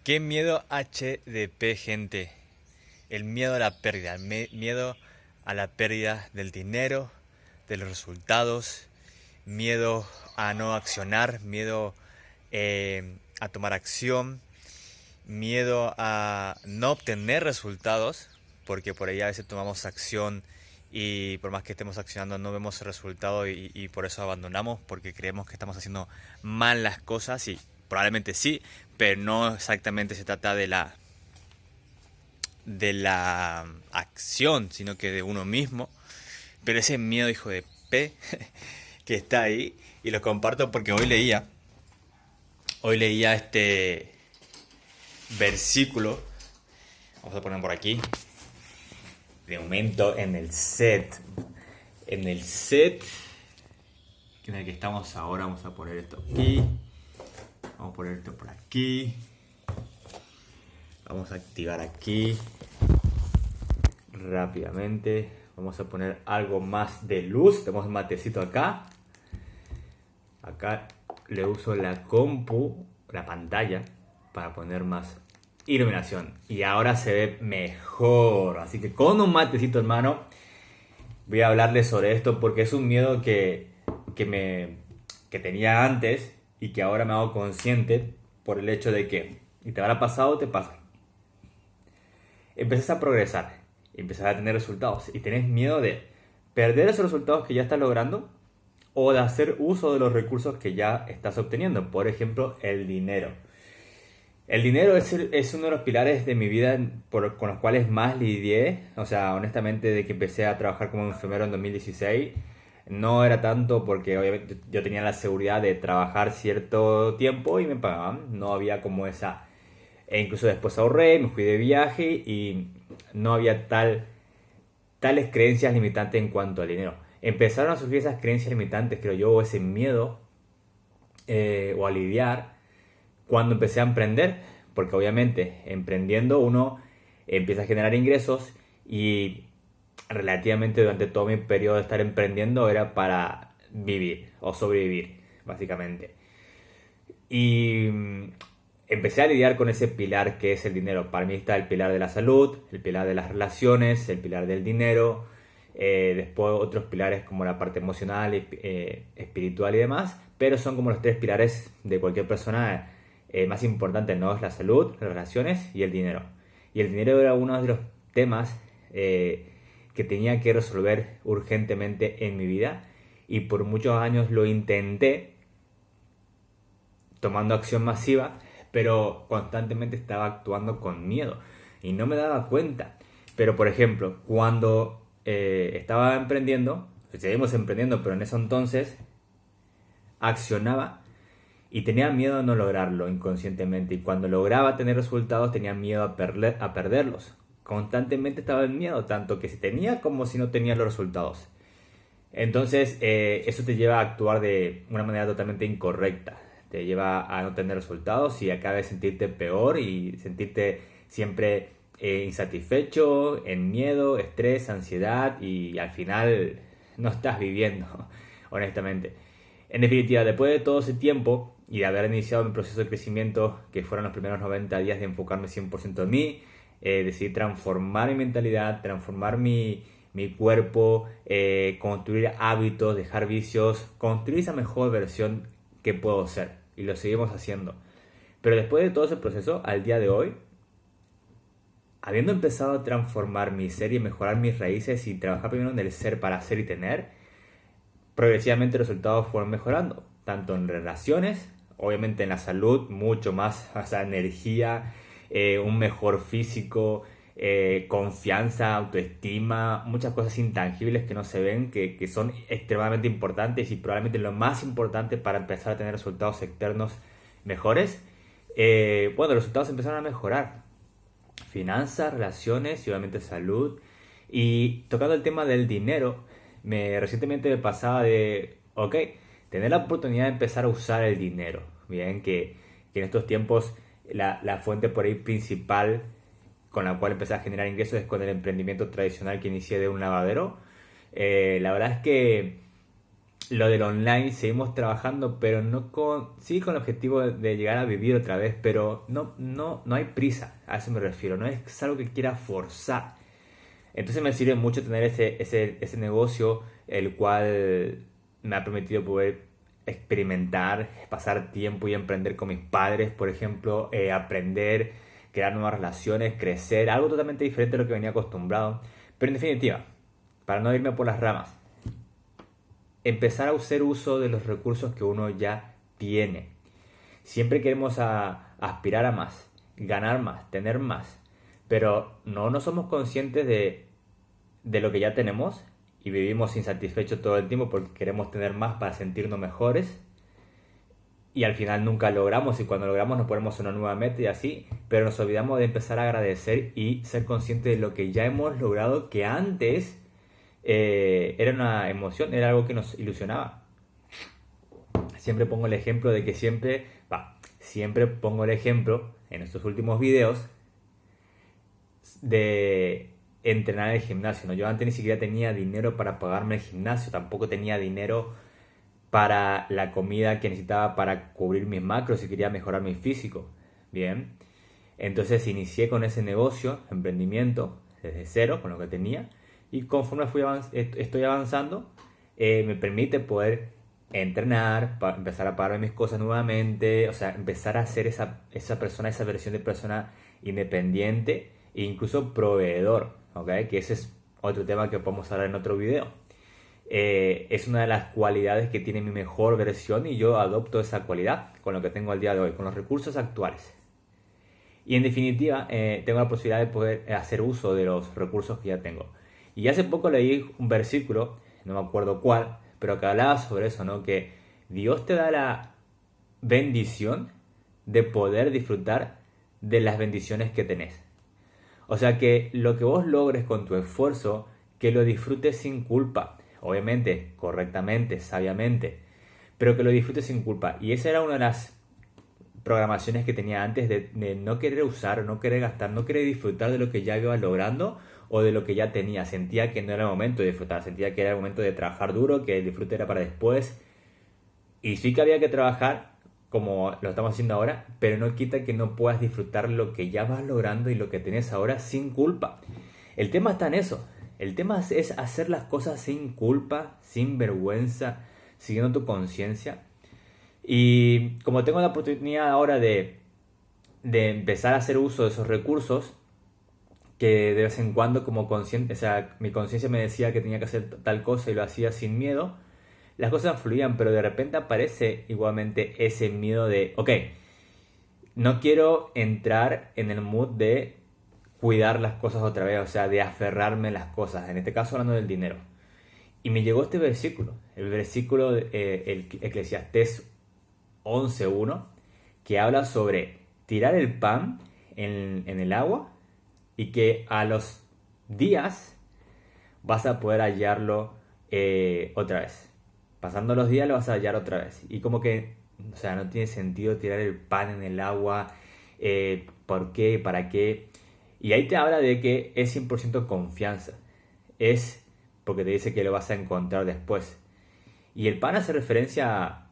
Qué miedo HDP, gente. El miedo a la pérdida, miedo a la pérdida del dinero, de los resultados, miedo a no accionar, miedo a tomar acción, miedo a no obtener resultados, porque por ahí a veces tomamos acción y por más que estemos accionando no vemos el resultado y por eso abandonamos, porque creemos que estamos haciendo mal las cosas y probablemente sí, pero no exactamente se trata de la acción, sino que de uno mismo. Pero ese miedo, hijo de P, que está ahí, y lo comparto porque hoy leía este versículo, vamos a poner por aquí, de momento en el set en el que estamos ahora. Vamos a poner esto aquí, vamos a poner esto por aquí, vamos a activar aquí rápidamente, vamos a poner algo más de luz. Tenemos un matecito acá le uso la compu, la pantalla, para poner más iluminación y ahora se ve mejor, así que con un matecito en mano voy a hablarles sobre esto porque es un miedo que tenía antes y que ahora me hago consciente por el hecho de que, y te habrá pasado, te pasa, empezás a progresar, empezás a tener resultados y tenés miedo de perder esos resultados que ya estás logrando o de hacer uso de los recursos que ya estás obteniendo. Por ejemplo, el dinero. El dinero es uno de los pilares de mi vida con los cuales más lidié. O sea, honestamente, de que empecé a trabajar como enfermero en 2016, no era tanto porque obviamente yo tenía la seguridad de trabajar cierto tiempo y me pagaban. No había como esa... E incluso después ahorré, me fui de viaje y no había tales creencias limitantes en cuanto al dinero. Empezaron a surgir esas creencias limitantes, creo yo, o ese miedo o a lidiar cuando empecé a emprender, porque obviamente emprendiendo uno empieza a generar ingresos y relativamente durante todo mi periodo de estar emprendiendo era para vivir o sobrevivir, básicamente. Y empecé a lidiar con ese pilar que es el dinero. Para mí está el pilar de la salud, el pilar de las relaciones, el pilar del dinero, después otros pilares como la parte emocional, espiritual y demás, pero son como los tres pilares de cualquier persona más importantes, ¿no? Es la salud, las relaciones y el dinero. Y el dinero era uno de los temas que tenía que resolver urgentemente en mi vida y por muchos años lo intenté tomando acción masiva, pero constantemente estaba actuando con miedo y no me daba cuenta. Pero por ejemplo, cuando estaba emprendiendo, seguimos emprendiendo, pero en ese entonces accionaba y tenía miedo de no lograrlo inconscientemente. Y cuando lograba tener resultados tenía miedo a perderlos. Constantemente estaba en miedo, tanto que si tenía como si no tenía los resultados. Entonces eso te lleva a actuar de una manera totalmente incorrecta. Te lleva a no tener resultados y acaba de sentirte peor y sentirte siempre insatisfecho, en miedo, estrés, ansiedad y al final no estás viviendo, honestamente. En definitiva, después de todo ese tiempo y de haber iniciado mi proceso de crecimiento, que fueron los primeros 90 días de enfocarme 100% en mí, decidí transformar mi mentalidad, transformar mi cuerpo, construir hábitos, dejar vicios, construir esa mejor versión que puedo ser. Y lo seguimos haciendo. Pero después de todo ese proceso, al día de hoy, habiendo empezado a transformar mi ser y mejorar mis raíces y trabajar primero en el ser para hacer y tener, progresivamente los resultados fueron mejorando. Tanto en relaciones, obviamente en la salud, mucho más, o sea, energía, un mejor físico, confianza, autoestima, muchas cosas intangibles que no se ven, que son extremadamente importantes y probablemente lo más importante para empezar a tener resultados externos mejores. Bueno, los resultados empezaron a mejorar. Finanzas, relaciones y obviamente salud. Y tocando el tema del dinero, recientemente me pasaba de, ok, tener la oportunidad de empezar a usar el dinero. Bien, que en estos tiempos la fuente por ahí principal con la cual empecé a generar ingresos es con el emprendimiento tradicional que inicié de un lavadero. La verdad es que lo del online seguimos trabajando, pero no con, sí con el objetivo de llegar a vivir otra vez, pero no hay prisa, a eso me refiero, no es algo que quiera forzar. Entonces me sirve mucho tener ese negocio, el cual me ha permitido poder experimentar, pasar tiempo y emprender con mis padres, por ejemplo, aprender, crear nuevas relaciones, crecer, algo totalmente diferente a lo que venía acostumbrado. Pero en definitiva, para no irme por las ramas, empezar a hacer uso de los recursos que uno ya tiene. Siempre queremos aspirar a más, ganar más, tener más, pero no somos conscientes de lo que ya tenemos y vivimos insatisfechos todo el tiempo porque queremos tener más para sentirnos mejores y al final nunca logramos, y cuando logramos nos ponemos una nueva meta y así, pero nos olvidamos de empezar a agradecer y ser conscientes de lo que ya hemos logrado, que antes era una emoción, era algo que nos ilusionaba. Siempre pongo el ejemplo de que siempre pongo el ejemplo en estos últimos videos de entrenar en el gimnasio, ¿no? Yo antes ni siquiera tenía dinero para pagarme el gimnasio, tampoco tenía dinero para la comida que necesitaba para cubrir mis macros si quería mejorar mi físico. Bien, entonces inicié con ese negocio, emprendimiento, desde cero, con lo que tenía, y conforme estoy avanzando, me permite poder entrenar, empezar a pagarme mis cosas nuevamente, o sea, empezar a ser esa persona, esa versión de persona independiente e incluso proveedor, ¿ok? Que ese es otro tema que podemos hablar en otro video. Es una de las cualidades que tiene mi mejor versión y yo adopto esa cualidad con lo que tengo al día de hoy, con los recursos actuales. Y en definitiva, tengo la posibilidad de poder hacer uso de los recursos que ya tengo. Y hace poco leí un versículo, no me acuerdo cuál, pero que hablaba sobre eso, ¿no? Que Dios te da la bendición de poder disfrutar de las bendiciones que tenés. O sea que lo que vos logres con tu esfuerzo, que lo disfrutes sin culpa. Obviamente, correctamente, sabiamente, pero que lo disfrutes sin culpa. Y esa era una de las programaciones que tenía antes de no querer usar, no querer gastar, no querer disfrutar de lo que ya iba logrando o de lo que ya tenía. Sentía que no era el momento de disfrutar, sentía que era el momento de trabajar duro, que el disfrute era para después. Y sí que había que trabajar como lo estamos haciendo ahora, pero no quita que no puedas disfrutar lo que ya vas logrando y lo que tienes ahora sin culpa. El tema está en eso. El tema es hacer las cosas sin culpa, sin vergüenza, siguiendo tu conciencia. Y como tengo la oportunidad ahora de empezar a hacer uso de esos recursos, que de vez en cuando como consciente, o sea, mi conciencia me decía que tenía que hacer tal cosa y lo hacía sin miedo, las cosas fluían, pero de repente aparece igualmente ese miedo de, ok, no quiero entrar en el mood de cuidar las cosas otra vez, o sea, de aferrarme a las cosas, en este caso hablando del dinero. Y me llegó este versículo, el versículo el Eclesiastés 11.1, que habla sobre tirar el pan en el agua y que a los días vas a poder hallarlo otra vez. Pasando los días lo vas a hallar otra vez. Y como que, o sea, no tiene sentido tirar el pan en el agua. ¿Por qué? ¿Para qué? Y ahí te habla de que es 100% confianza. Es porque te dice que lo vas a encontrar después. Y el pan hace referencia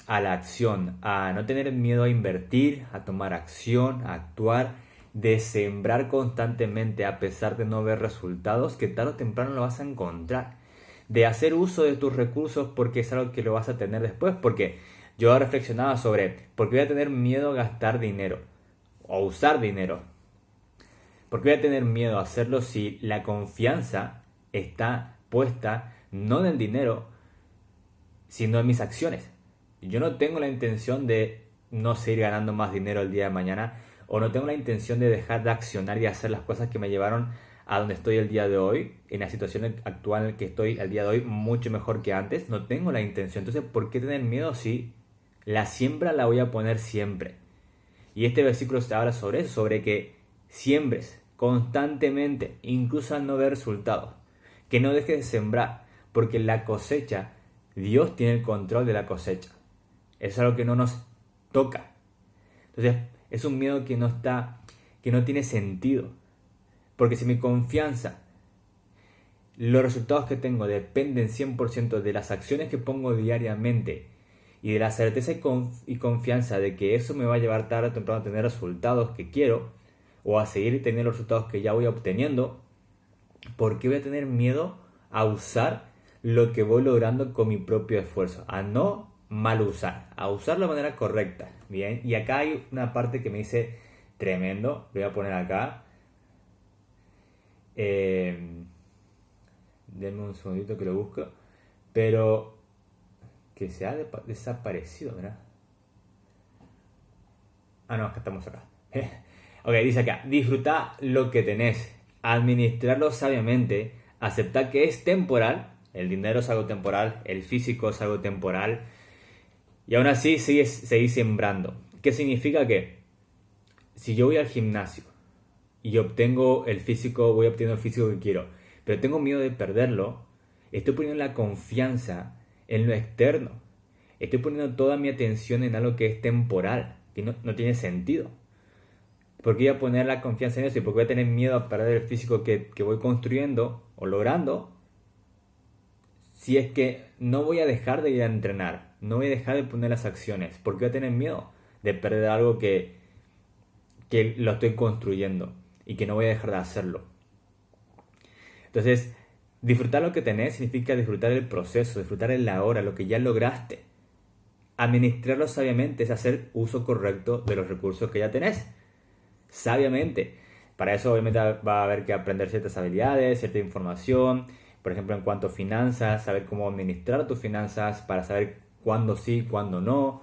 a la acción, a no tener miedo a invertir, a tomar acción, a actuar, de sembrar constantemente a pesar de no ver resultados, que tarde o temprano lo vas a encontrar. De hacer uso de tus recursos porque es algo que lo vas a tener después. Porque yo reflexionaba sobre por qué voy a tener miedo a gastar dinero o usar dinero. ¿Por qué voy a tener miedo a hacerlo si la confianza está puesta no en el dinero, sino en mis acciones? Yo no tengo la intención de no seguir ganando más dinero el día de mañana, o no tengo la intención de dejar de accionar y hacer las cosas que me llevaron a donde estoy el día de hoy, en la situación actual en la que estoy el día de hoy, mucho mejor que antes. No tengo la intención. Entonces, ¿por qué tener miedo si la siembra la voy a poner siempre? Y este versículo se habla sobre eso, sobre que siembres constantemente, incluso al no ver resultados. Que no dejes de sembrar, porque la cosecha, Dios tiene el control de la cosecha. Es algo que no nos toca. Entonces, es un miedo que no tiene sentido. Porque si mi confianza los resultados que tengo dependen 100% de las acciones que pongo diariamente y de la certeza y confianza de que eso me va a llevar tarde o temprano a tener resultados que quiero o a seguir teniendo los resultados que ya voy obteniendo, ¿por qué voy a tener miedo a usar lo que voy logrando con mi propio esfuerzo? A no mal usar, a usarlo de manera correcta. Bien, y acá hay una parte que me dice tremendo, lo voy a poner acá. Denme un segundito que lo busco. Pero que se ha desaparecido, ¿verdad? Ah, no, es que estamos acá. Ok, dice acá, disfruta lo que tenés, administrarlo sabiamente, aceptar que es temporal, el dinero es algo temporal, el físico es algo temporal, y aún así seguís sembrando. ¿Qué significa? Que si yo voy al gimnasio y obtengo el físico, voy obteniendo el físico que quiero, pero tengo miedo de perderlo, estoy poniendo la confianza en lo externo. Estoy poniendo toda mi atención en algo que es temporal, que no tiene sentido. ¿Por qué voy a poner la confianza en eso? ¿Y por qué voy a tener miedo a perder el físico que voy construyendo o logrando? Si es que no voy a dejar de ir a entrenar, no voy a dejar de poner las acciones. ¿Por qué voy a tener miedo de perder algo que lo estoy construyendo y que no voy a dejar de hacerlo? Entonces, disfrutar lo que tenés significa disfrutar el proceso, disfrutar el ahora, lo que ya lograste. Administrarlo sabiamente es hacer uso correcto de los recursos que ya tenés. Sabiamente. Para eso obviamente va a haber que aprender ciertas habilidades, cierta información. Por ejemplo, en cuanto a finanzas, saber cómo administrar tus finanzas para saber cuándo sí, cuándo no.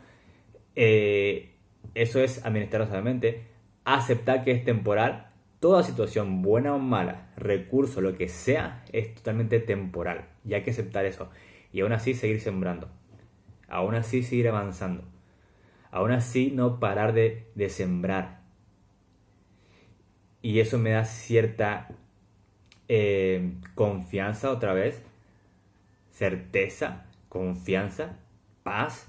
Eso es administrarlo sabiamente. Aceptar que es temporal. Toda situación, buena o mala, recurso, lo que sea, es totalmente temporal. Y hay que aceptar eso. Y aún así seguir sembrando. Aún así seguir avanzando. Aún así no parar de sembrar. Y eso me da cierta confianza otra vez. Certeza, confianza, paz.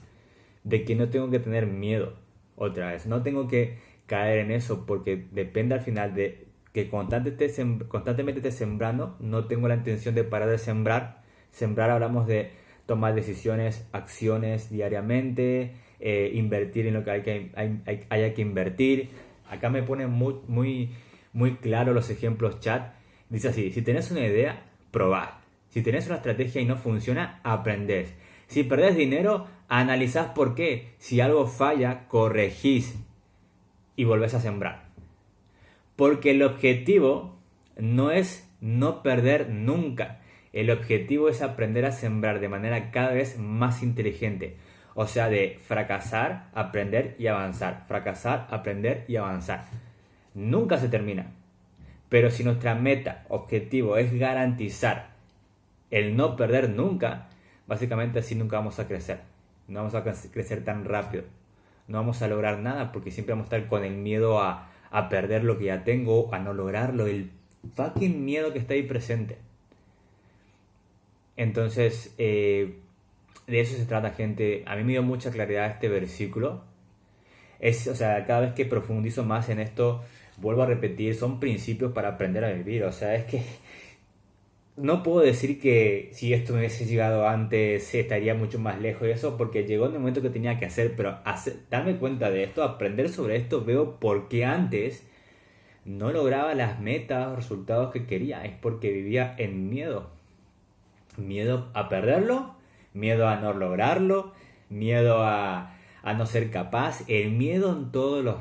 De que no tengo que tener miedo otra vez. No tengo que caer en eso porque depende al final de que constantemente esté sembrando. No tengo la intención de parar de sembrar. Sembrar hablamos de tomar decisiones, acciones diariamente, invertir en lo que haya que invertir. Acá me ponen muy claro los ejemplos chat. Dice así, si tenés una idea, probá. Si tenés una estrategia y no funciona, aprendés. Si perdés dinero, analizás por qué. Si algo falla, corregís y volvés a sembrar. Porque el objetivo no es no perder nunca. El objetivo es aprender a sembrar de manera cada vez más inteligente. O sea, de fracasar, aprender y avanzar. Fracasar, aprender y avanzar. Nunca se termina. Pero si nuestra meta, objetivo es garantizar el no perder nunca, básicamente así nunca vamos a crecer. No vamos a crecer tan rápido. No vamos a lograr nada porque siempre vamos a estar con el miedo a perder lo que ya tengo, a no lograrlo. El fucking miedo que está ahí presente. Entonces, de eso se trata, gente. A mí me dio mucha claridad este versículo. O sea, cada vez que profundizo más en esto, vuelvo a repetir, son principios para aprender a vivir. O sea, es que no puedo decir que si esto me hubiese llegado antes estaría mucho más lejos de eso, porque llegó el momento que tenía que hacer, pero darme cuenta de esto, aprender sobre esto, veo por qué antes no lograba las metas o resultados que quería. Es porque vivía en miedo. Miedo a perderlo, miedo a no lograrlo, miedo a no ser capaz, el miedo en todos los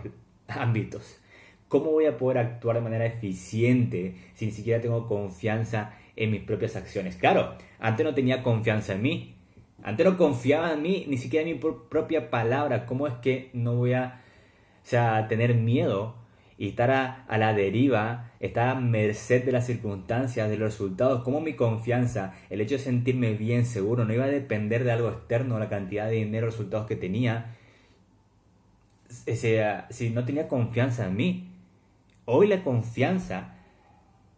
ámbitos. ¿Cómo voy a poder actuar de manera eficiente si ni siquiera tengo confianza en mis propias acciones? Claro, antes no tenía confianza en mí. Antes no confiaba en mí, ni siquiera en mi propia palabra. ¿Cómo es que no voy a tener miedo y estar a la deriva, estar a merced de las circunstancias, de los resultados? ¿Cómo mi confianza, el hecho de sentirme bien, seguro, no iba a depender de algo externo, la cantidad de dinero, resultados que tenía? Si no tenía confianza en mí. Hoy la confianza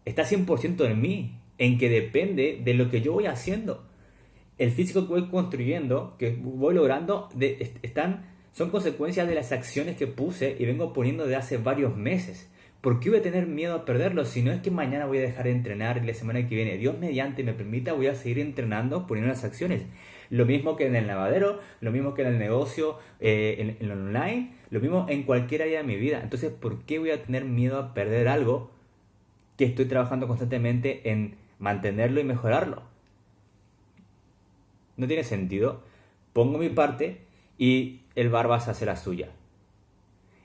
está 100% en mí, en que depende de lo que yo voy haciendo. El físico que voy construyendo, que voy logrando, son consecuencias de las acciones que puse y vengo poniendo de hace varios meses. ¿Por qué voy a tener miedo a perderlo? Si no es que mañana voy a dejar de entrenar y la semana que viene, Dios mediante me permita, voy a seguir entrenando, poniendo las acciones. Lo mismo que en el lavadero, lo mismo que en el negocio, en lo online, lo mismo en cualquier área de mi vida. Entonces, ¿por qué voy a tener miedo a perder algo que estoy trabajando constantemente en mantenerlo y mejorarlo? No tiene sentido. Pongo mi parte y el Barbas hace la suya.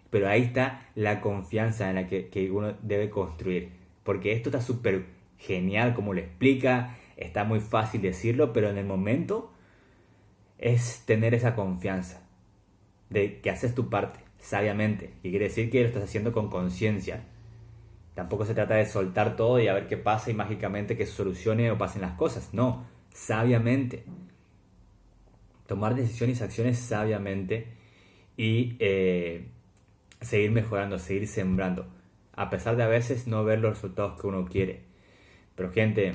Pero ahí está la confianza en la que uno debe construir. Porque esto está súper genial como lo explica, está muy fácil decirlo, pero en el momento es tener esa confianza de que haces tu parte sabiamente. Y quiere decir que lo estás haciendo con conciencia. Tampoco se trata de soltar todo y a ver qué pasa y mágicamente que se solucione o pasen las cosas. No, sabiamente. Tomar decisiones y acciones sabiamente y seguir mejorando, seguir sembrando. A pesar de a veces no ver los resultados que uno quiere. Pero gente,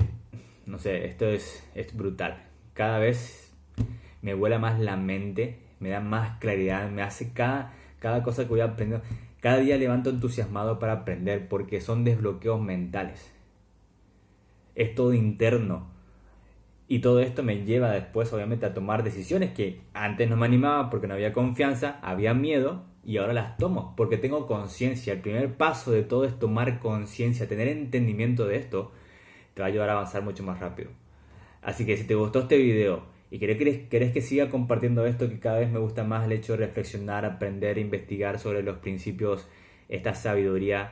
no sé, esto es brutal. Cada vez me vuela más la mente, me da más claridad, me hace cada cosa que voy aprendiendo. Cada día levanto entusiasmado para aprender porque son desbloqueos mentales. Es todo interno. Y todo esto me lleva después, obviamente, a tomar decisiones que antes no me animaba porque no había confianza, había miedo y ahora las tomo porque tengo conciencia. El primer paso de todo es tomar conciencia, tener entendimiento de esto, te va a ayudar a avanzar mucho más rápido. Así que si te gustó este video y querés que siga compartiendo esto, que cada vez me gusta más el hecho de reflexionar, aprender, investigar sobre los principios, esta sabiduría,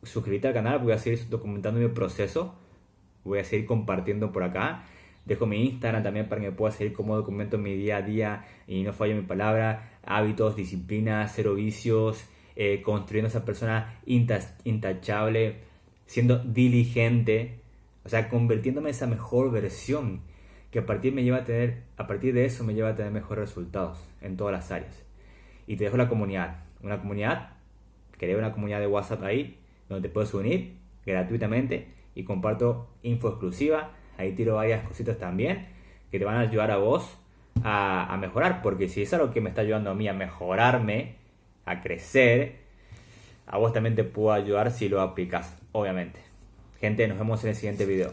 suscríbete al canal, voy a seguir documentando mi proceso. Voy a seguir compartiendo por acá. Dejo mi Instagram también para que me puedas seguir cómo documento mi día a día y no fallo mi palabra. Hábitos, disciplina, cero vicios, construyendo esa persona intachable, siendo diligente, o sea, convirtiéndome en esa mejor versión que a partir de eso me lleva a tener mejores resultados en todas las áreas. Y te dejo una comunidad, creo una comunidad de WhatsApp ahí, donde te puedes unir gratuitamente y comparto info exclusiva. Ahí tiro varias cositas también que te van a ayudar a vos a mejorar, porque si es algo que me está ayudando a mí a mejorarme, a crecer, a vos también te puedo ayudar si lo aplicas, obviamente. Gente, nos vemos en el siguiente video.